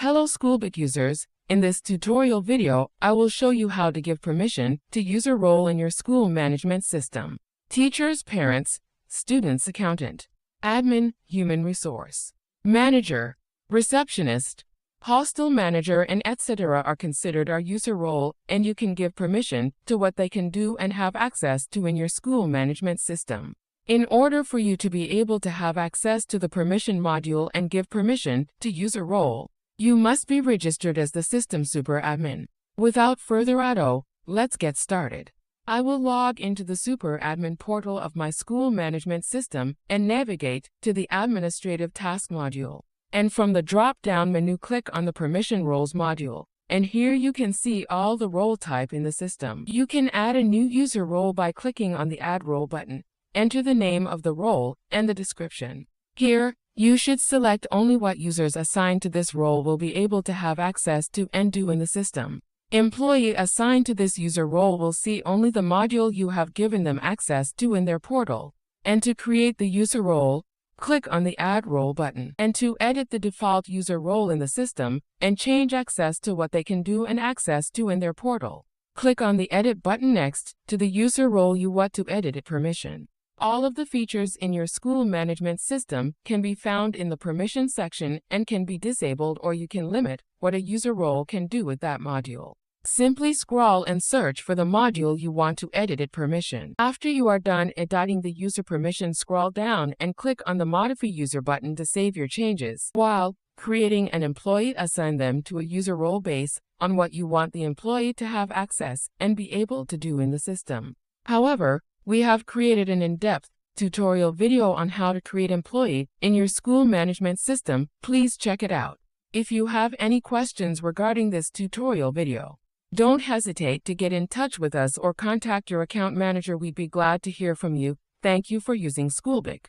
Hello schoolBic users, in this tutorial video, I will show you how to give permission to user role in your school management system. Teachers, parents, students, accountant, admin, human resource, manager, receptionist, hostel manager, and etc. are considered our user role, and you can give permission to what they can do and have access to in your school management system. In order for you to be able to have access to the permission module and give permission to user role, you must be registered as the system super admin. Without further ado, let's get started. I will log into the super admin portal of my school management system and navigate to the administrative task module. And from the drop-down menu, click on the permission roles module. And here you can see all the role type in the system. You can add a new user role by clicking on the add role button. Enter the name of the role and the description. Here, you should select only what users assigned to this role will be able to have access to and do in the system. Employee assigned to this user role will see only the module you have given them access to in their portal. And to create the user role, click on the Add Role button. And to edit the default user role in the system and change access to what they can do and access to in their portal, click on the Edit button next to the user role you want to edit it permission. All of the features in your school management system can be found in the permission section and can be disabled, or you can limit what a user role can do with that module. Simply scroll and search for the module you want to edit it permission. After you are done editing the user permission, scroll down and click on the Modify User button to save your changes. While creating an employee, assign them to a user role based on what you want the employee to have access and be able to do in the system. However, we have created an in-depth tutorial video on how to create employee in your school management system. Please check it out. If you have any questions regarding this tutorial video, don't hesitate to get in touch with us or contact your account manager. We'd be glad to hear from you. Thank you for using schoolBic.